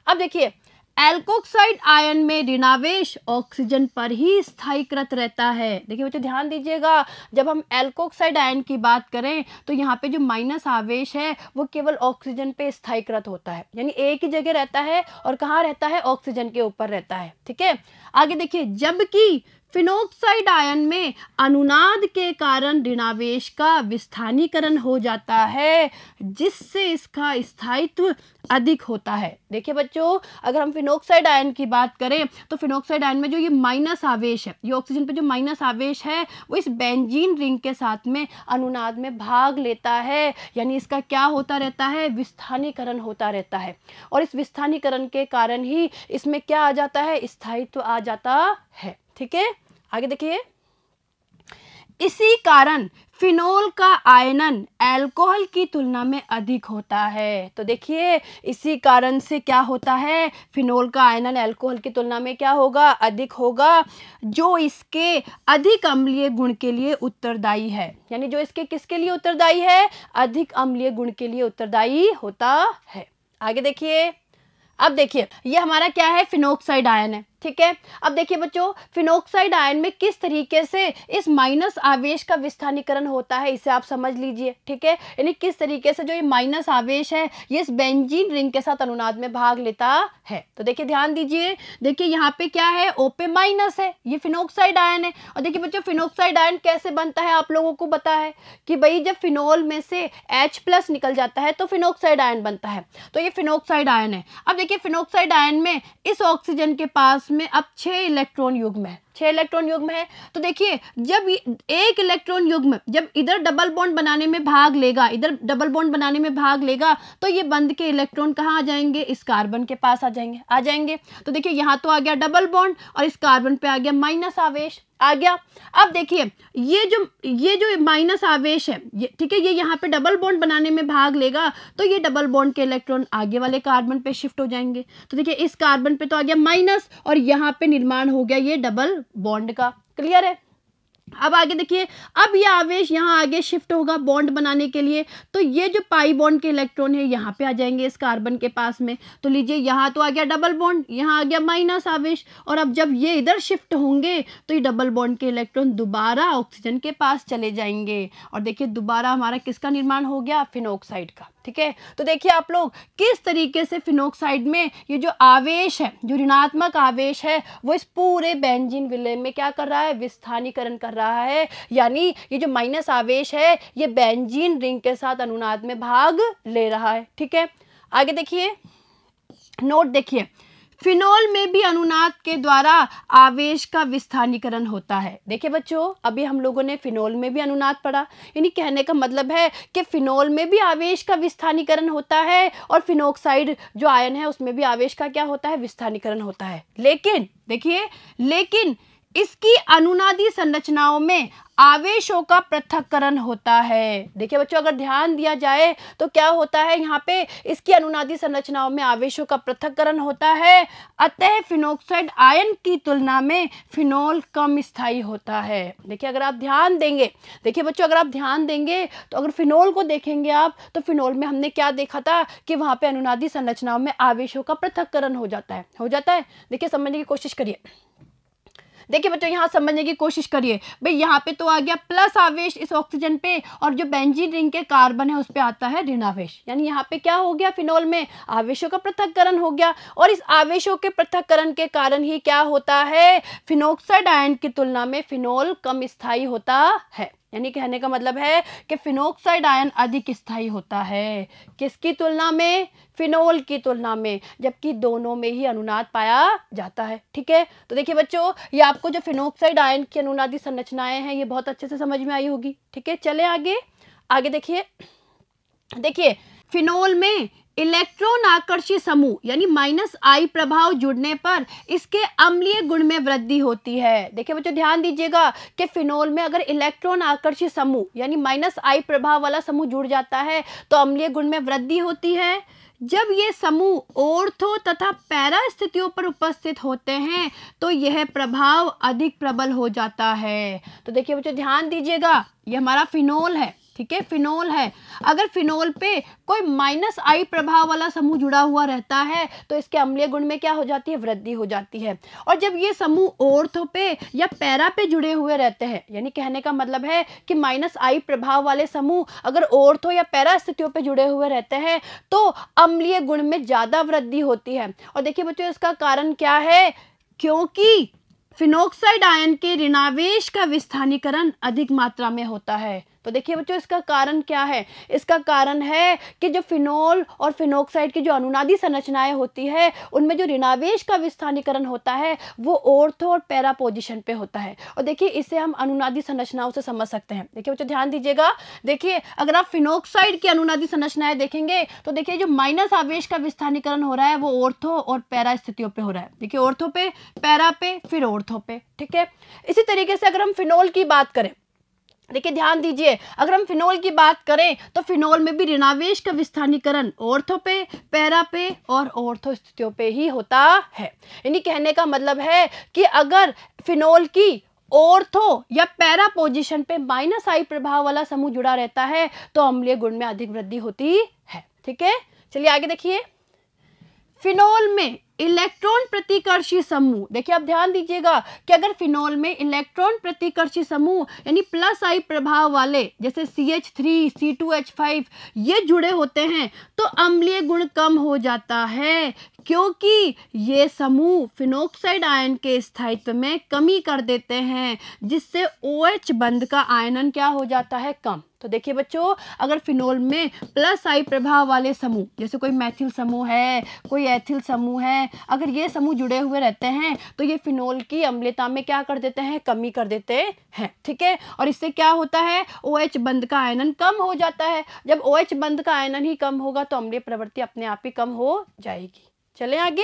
अब देखिए एल्कोक्साइड आयन में ऋणावेश ऑक्सीजन पर ही स्थायीकृत रहता है। देखिए बच्चों ध्यान दीजिएगा, जब हम एल्कोक्साइड आयन की बात करें तो यहाँ पे जो माइनस आवेश है वो केवल ऑक्सीजन पे स्थायीकृत होता है, यानी एक ही जगह रहता है, और कहाँ रहता है, ऑक्सीजन के ऊपर रहता है। ठीक है, आगे देखिए, जबकि फिनोक्साइड आयन में अनुनाद के कारण ऋणावेश का विस्थानीकरण हो जाता है, जिससे इसका स्थायित्व अधिक होता है। देखिए बच्चों, अगर हम फिनोक्साइड आयन की बात करें तो फिनोक्साइड आयन में जो ये माइनस आवेश है, ये ऑक्सीजन पे जो माइनस आवेश है, वो इस बेंजीन रिंग के साथ में अनुनाद में भाग लेता है, यानी इसका क्या होता रहता है, विस्थानीकरण होता रहता है, और इस विस्थानीकरण के कारण ही इसमें क्या आ जाता है, स्थायित्व आ जाता है। ठीक है, आगे देखिए। इसी कारण फिनोल का आयनन अल्कोहल की तुलना में अधिक होता है। तो देखिए इसी कारण से क्या होता है, फिनोल का आयनन अल्कोहल की तुलना में क्या होगा, अधिक होगा, जो इसके अधिक अम्लीय गुण के लिए उत्तरदायी है। यानी जो इसके किसके लिए उत्तरदायी है, अधिक अम्लीय गुण के लिए उत्तरदायी होता है। आगे देखिए, अब देखिए ये हमारा क्या है, फिनोक्साइड आयन है, ठीक है। अब देखिए बच्चों, फिनोक्साइड आयन में किस तरीके से इस माइनस आवेश का विस्थानीकरण होता है, इसे आप समझ लीजिए, ठीक है। यानी किस तरीके से जो ये माइनस आवेश है ये इस बेंजीन रिंग के साथ अनुनाद में भाग लेता है। तो देखिए ध्यान दीजिए, देखिए यहाँ पे क्या है, O पे माइनस है, ये फिनोक्साइड आयन है। और देखिए बच्चों फिनोक्साइड आयन कैसे बनता है, आप लोगों को पता है कि भाई जब फिनोल में से H+ निकल जाता है तो फिनोक्साइड आयन बनता है। तो ये फिनोक्साइड आयन है। अब देखिए फिनोक्साइड आयन में इस ऑक्सीजन के पास में अब 6 इलेक्ट्रॉन युग्म है, 6 इलेक्ट्रॉन युग्म है। तो देखिए जब एक इलेक्ट्रॉन युग्म जब इधर डबल बॉन्ड बनाने में भाग लेगा, इधर डबल बॉन्ड बनाने में भाग लेगा, तो ये बंद के इलेक्ट्रॉन कहाँ आ जाएंगे, इस कार्बन के पास आ जाएंगे। तो देखिए यहाँ तो आ गया डबल बॉन्ड और इस कार्बन पे आ गया माइनस आवेश, आ गया। अब देखिए ये जो माइनस आवेश है, ये ठीक है, ये यहाँ पे डबल बॉन्ड बनाने में भाग लेगा, तो ये डबल बॉन्ड के इलेक्ट्रॉन आगे वाले कार्बन पे शिफ्ट हो जाएंगे। तो देखिए इस कार्बन पे तो आ गया माइनस और यहाँ पे निर्माण हो गया ये डबल बॉन्ड का। क्लियर है। अब आगे देखिए, अब ये आवेश यहाँ आगे शिफ्ट होगा बॉन्ड बनाने के लिए, तो ये जो पाई बॉन्ड के इलेक्ट्रॉन है यहाँ पे आ जाएंगे इस कार्बन के पास में। तो लीजिए यहाँ तो आ गया डबल बॉन्ड, यहाँ आ गया माइनस आवेश, और अब जब ये इधर शिफ्ट होंगे तो ये डबल बॉन्ड के इलेक्ट्रॉन दोबारा ऑक्सीजन के पास चले जाएंगे। और देखिए दोबारा हमारा किसका निर्माण हो गया, फिनोक्साइड का, ठीक है। तो देखिए आप लोग किस तरीके से फिनोक्साइड में ये जो आवेश है, जो ऋणात्मक आवेश है, वो इस पूरे बेंजीन विलय में क्या कर रहा है, विस्थानीकरण कर रहा है। यानी ये जो माइनस आवेश है ये बेंजीन रिंग के साथ अनुनाद में भाग ले रहा है, ठीक है। आगे देखिए, नोट देखिए, फिनोल में भी अनुनाद के द्वारा आवेश का विस्थानीकरण होता है। देखिए बच्चों, अभी हम लोगों ने फिनोल में भी अनुनाद पढ़ा, यानी कहने का मतलब है कि फिनोल में भी आवेश का विस्थानीकरण होता है और फिनोक्साइड जो आयन है उसमें भी आवेश का क्या होता है, विस्थानीकरण होता है। लेकिन देखिए, लेकिन इसकी अनुनादी संरचनाओं में आवेशों का पृथक्करण होता है। देखिए बच्चों, अगर ध्यान दिया जाए तो क्या होता है, यहाँ पे इसकी अनुनादी संरचनाओं में आवेशों का पृथक्करण होता है। अतः फिनोक्साइड आयन की तुलना में फिनोल कम स्थायी होता है। देखिए अगर आप ध्यान देंगे, देखिए बच्चों अगर आप ध्यान देंगे तो अगर फिनोल को देखेंगे आप, तो फिनोल में हमने क्या देखा था कि वहाँ पे अनुनादी संरचनाओं में आवेशों का पृथक्करण हो जाता है। देखिए समझने की कोशिश करिए, देखिए बच्चों यहाँ समझने की कोशिश करिए। भाई यहाँ पे तो आ गया प्लस आवेश इस ऑक्सीजन पे, और जो बेंजीन रिंग के कार्बन है उस पे आता है ऋण आवेश। यानी यहाँ पे क्या हो गया, फिनोल में आवेशों का पृथक्करण हो गया, और इस आवेशों के पृथक्करण के कारण ही क्या होता है, फिनोक्साइड आयन की तुलना में फिनोल कम स्थायी होता है। यानी कहने का मतलब है कि फिनोक्साइड आयन अधिक स्थायी होता है, किसकी तुलना में, फिनोल की तुलना में, जबकि दोनों में ही अनुनाद पाया जाता है, ठीक है। तो देखिए बच्चों, ये आपको जो फिनोक्साइड आयन की अनुनादी संरचनाएं हैं ये बहुत अच्छे से समझ में आई होगी, ठीक है। चले आगे देखिए फिनोल में इलेक्ट्रॉन आकर्षी समूह यानी -I प्रभाव जुड़ने पर इसके अम्लीय गुण में वृद्धि होती है। देखिए बच्चों ध्यान दीजिएगा कि फिनोल में अगर इलेक्ट्रॉन आकर्षी समूह यानी -I प्रभाव वाला समूह जुड़ जाता है तो अम्लीय गुण में वृद्धि होती है। जब ये समूह ऑर्थो तथा पैरा स्थितियों पर उपस्थित होते हैं तो यह प्रभाव अधिक प्रबल हो जाता है। तो देखिए बच्चों ध्यान दीजिएगा, ये हमारा फिनोल है, ठीक है, फिनोल है। अगर फिनोल पे कोई -I प्रभाव वाला समूह जुड़ा हुआ रहता है तो इसके अम्लीय गुण में क्या हो जाती है, वृद्धि हो जाती है। और जब ये समूह ऑर्थो पे या पैरा पे जुड़े हुए रहते हैं, यानी कहने का मतलब है कि -I प्रभाव वाले समूह अगर ऑर्थो या पैरा स्थितियों पे जुड़े हुए रहते हैं तो अम्लीय गुण में ज़्यादा वृद्धि होती है। और देखिए बच्चों इसका कारण क्या है, क्योंकि फिनोक्साइड आयन के ऋणावेश का विस्थानीकरण अधिक मात्रा में होता है। तो देखिए बच्चों इसका कारण क्या है, इसका कारण है कि जो फिनोल और फिनोक्साइड की जो अनुनादी संरचनाएं होती है उनमें जो ऋणावेश का विस्थानीकरण होता है वो ऑर्थो और पैरा पोजीशन पे होता है। और देखिए इसे हम अनुनादी संरचनाओं से समझ सकते हैं। देखिए बच्चों ध्यान दीजिएगा, देखिए अगर आप फिनोक्साइड की अनुनादी संरचनाएं देखेंगे तो देखिए जो माइनस आवेश का विस्थानीकरण हो रहा है वो ऑर्थो और पैरा स्थितियों पे हो रहा है। देखिए ऑर्थो पे, पैरा पे, फिर ऑर्थो पे, ठीक है। इसी तरीके से अगर हम फिनोल की बात करें देखिए ध्यान दीजिए, अगर हम फिनोल की बात करें तो फिनोल में भी ऋणावेश का विस्थानीकरण ऑर्थो पे, पैरा पे और ऑर्थो स्थितियों पे ही होता है। यानी कहने का मतलब है कि अगर फिनोल की ऑर्थो या पैरा पोजीशन पे -I प्रभाव वाला समूह जुड़ा रहता है तो अम्लीय गुण में अधिक वृद्धि होती है। ठीक है, चलिए आगे देखिए। फिनोल में इलेक्ट्रॉन प्रतिकर्षी समूह, देखिए आप ध्यान दीजिएगा कि अगर फिनोल में इलेक्ट्रॉन प्रतिकर्षी समूह यानी +I प्रभाव वाले जैसे CH3, C2H5 ये जुड़े होते हैं तो अम्लीय गुण कम हो जाता है, क्योंकि ये समूह फिनोक्साइड आयन के स्थायित्व में कमी कर देते हैं, जिससे OH बंध का आयनन क्या हो जाता है, कम। तो देखिए बच्चों, अगर फिनोल में +I प्रभाव वाले समूह जैसे कोई मैथिल समूह है, कोई एथिल समूह है, अगर ये समूह जुड़े हुए रहते हैं तो ये फिनोल की अम्लता में क्या कर देते हैं, कमी कर देते हैं। ठीक है, और इससे क्या होता है, OH बंध का आयनन कम हो जाता है। जब OH बंध का आयनन ही कम होगा तो अम्लीय प्रवृत्ति अपने आप ही कम हो जाएगी। चलें आगे।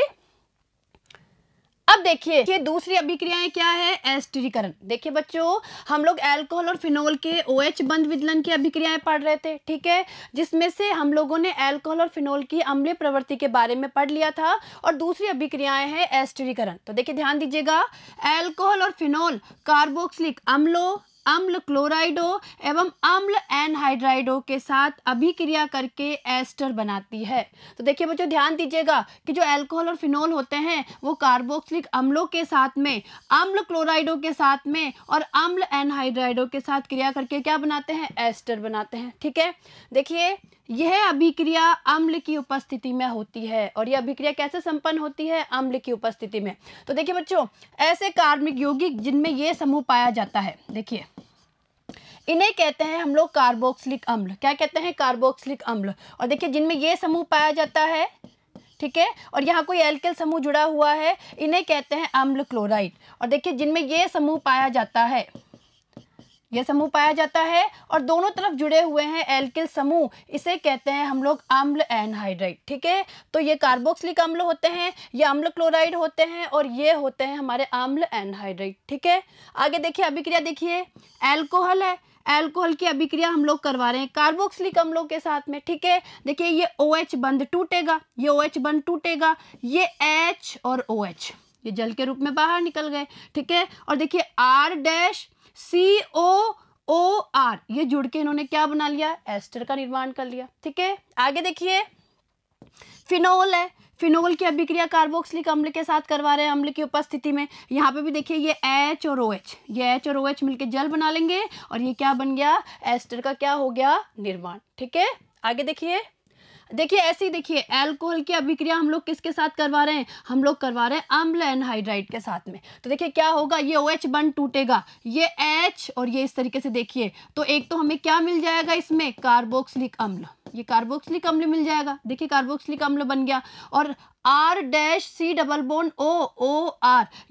अब देखिए ये दूसरी अभिक्रियाएं क्या है, एस्टरीकरण। देखिए बच्चों, हम लोग अल्कोहल और फिनोल के OH बंध विदलन की अभिक्रियाएं पढ़ रहे थे, ठीक है, जिसमें से हम लोगों ने अल्कोहल और फिनोल की अम्लीय प्रवृत्ति के बारे में पढ़ लिया था। और दूसरी अभिक्रियाएं हैं एस्टरीकरण। तो देखिए ध्यान दीजिएगा, अल्कोहल और फिनोल कार्बोक्सिलिक अम्लों, अम्ल क्लोराइडो एवं अम्ल एनहाइड्राइडो के साथ अभिक्रिया करके एस्टर बनाती है। तो देखिए बच्चों ध्यान दीजिएगा कि जो अल्कोहल और फिनोल होते हैं वो कार्बोक्सिलिक अम्लों के साथ में, अम्ल क्लोराइडो के साथ में और अम्ल एनहाइड्राइडो के साथ क्रिया करके क्या बनाते हैं, एस्टर बनाते हैं। ठीक है, देखिए यह अभिक्रिया अम्ल की उपस्थिति में होती है। और यह अभिक्रिया कैसे संपन्न होती है, अम्ल की उपस्थिति में। तो देखिए बच्चों, ऐसे कार्बनिक यौगिक जिनमें यह समूह पाया जाता है, देखिए इन्हें कहते हैं हम लोग कार्बोक्सिलिक अम्ल। क्या कहते हैं, कार्बोक्सिलिक अम्ल। और देखिए जिनमें यह समूह पाया जाता है, ठीक है, और यहाँ कोई एल्किल समूह जुड़ा हुआ है, इन्हें कहते हैं अम्ल क्लोराइड। और देखिए जिनमें यह समूह पाया जाता है, यह समूह पाया जाता है और दोनों तरफ जुड़े हुए हैं एल्किल समूह, इसे कहते हैं हम लोग अम्ल एनहाइड्राइड। ठीक है, तो ये कार्बोक्सिलिक अम्ल होते हैं, ये अम्ल क्लोराइड होते हैं और ये होते हैं हमारे अम्ल एनहाइड्राइड। ठीक है, आगे देखिए अभिक्रिया, देखिए अल्कोहल है, अल्कोहल की अभिक्रिया हम लोग करवा रहे हैं कार्बोक्सिलिक अम्लों के साथ में। ठीक है, देखिए ये OH बंध टूटेगा, ये OH बंध टूटेगा, ये H और OH ये जल के रूप में बाहर निकल गए। ठीक है, और देखिए R-COOR ये जुड़ के इन्होंने क्या बना लिया, एस्टर का निर्माण कर लिया। ठीक है, आगे देखिए फिनोल है, फिनोल की अभिक्रिया कार्बोक्सिलिक अम्ल के साथ करवा रहे हैं अम्ल की उपस्थिति में। यहाँ पे भी देखिए ये H और OH, ये H और OH मिलके जल बना लेंगे और ये क्या बन गया, एस्टर का क्या हो गया, निर्माण। ठीक है, आगे देखिए, देखिए ऐसे ही देखिए अल्कोहल की अभिक्रिया हम लोग किसके साथ करवा रहे हैं, हम लोग करवा रहे हैं अम्ल एनहाइड्राइड के साथ में। तो देखिए क्या होगा, ये OH बंध टूटेगा, ये H और ये इस तरीके से देखिए, तो एक तो हमें क्या मिल जाएगा इसमें, कार्बोक्सिलिक अम्ल, ये कार्बोक्सिलिक अम्ल मिल जाएगा। देखिए कार्बोक्सिलिक अम्ल बन गया और R-C+OOR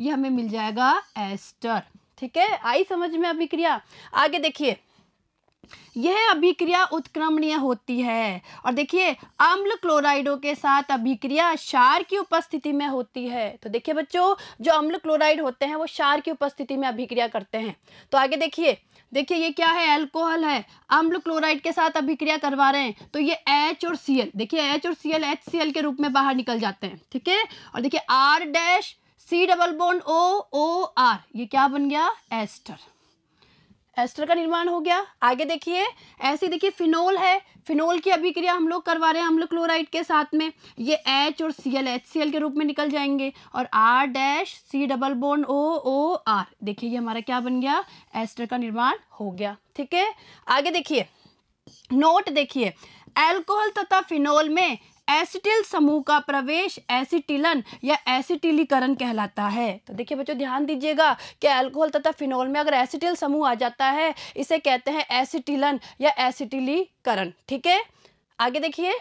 ये हमें मिल जाएगा एस्टर। ठीक है, आई समझ में अभिक्रिया। आगे देखिए, यह अभिक्रिया उत्क्रमणीय होती है और देखिए अम्ल क्लोराइडों के साथ अभिक्रिया क्षार की उपस्थिति में होती है। तो देखिए बच्चों, जो अम्ल क्लोराइड होते हैं वो क्षार की उपस्थिति में अभिक्रिया करते हैं। तो आगे देखिए, देखिए ये क्या है, अल्कोहल है, अम्ल क्लोराइड के साथ अभिक्रिया करवा रहे हैं, तो ये H और Cl, देखिए H और Cl HCl के रूप में बाहर निकल जाते हैं। ठीक है, और देखिए R-C+OOR ये क्या बन गया, एस्टर, एस्टर का निर्माण हो गया। आगे देखिए, ऐसे देखिए फिनोल है, फिनोल की अभिक्रिया हम लोग करवा रहे हैं अम्ल क्लोराइड के साथ में, ये H और Cl HCl के रूप में निकल जाएंगे और R-C+OOR देखिए ये हमारा क्या बन गया, एस्टर का निर्माण हो गया। ठीक है, आगे देखिए, नोट देखिए, अल्कोहल तथा फिनोल में एसिटिल समूह का प्रवेश एसिटिलन या एसिटिलीकरण कहलाता है। तो देखिए बच्चों ध्यान दीजिएगा कि अल्कोहल तथा फिनोल में अगर एसिटिल समूह आ जाता है इसे कहते हैं एसिटिलन या एसिटिलीकरण। ठीक है, आगे देखिए,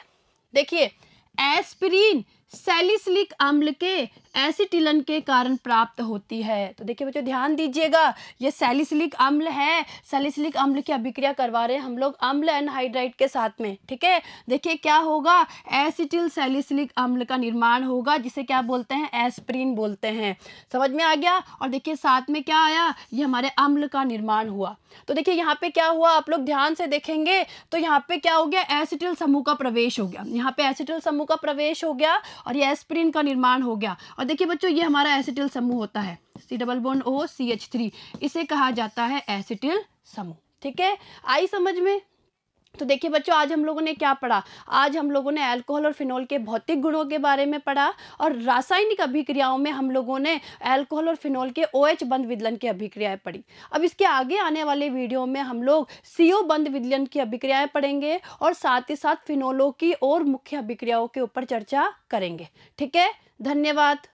देखिए एस्पिरिन सैलिसिलिक अम्ल के एसिटिलन के कारण प्राप्त होती है। तो देखिए बच्चों ध्यान दीजिएगा, ये सैलिसिलिक अम्ल है। सैलिसिलिक अम्ल की अभिक्रिया करवा रहे हैं हम लोग अम्ल एनहाइड्राइड के साथ में, ठीक है। देखिए क्या होगा, एसिटिल सैलिसिलिक अम्ल का निर्माण होगा, जिसे क्या बोलते हैं, एस्प्रिन बोलते हैं। समझ में आ गया। और देखिए साथ में क्या आया, ये हमारे अम्ल का निर्माण हुआ। तो देखिए यहाँ पे क्या हुआ, आप लोग ध्यान से देखेंगे तो यहाँ पे क्या हो गया, एसिटिल समूह का प्रवेश हो गया। यहाँ पे एसिटिल समूह का प्रवेश हो गया और ये एस्प्रिन का निर्माण हो गया। और देखिए बच्चों ये हमारा एसिटिल समूह होता है, C+H3, इसे कहा जाता है एसिटिल समूह, ठीक है। आई समझ में। तो देखिए बच्चों आज हम लोगों ने क्या पढ़ा, आज हम लोगों ने अल्कोहल और फिनोल के भौतिक गुणों के बारे में पढ़ा और रासायनिक अभिक्रियाओं में हम लोगों ने अल्कोहल और फिनोल के OH बंध विदलन की अभिक्रियाएं पढ़ी। अब इसके आगे आने वाले वीडियो में हम लोग CO बंध विदलन की अभिक्रियाएं पढ़ेंगे और साथ ही साथ फिनोलों की और मुख्य अभिक्रियाओं के ऊपर चर्चा करेंगे, ठीक है। धन्यवाद।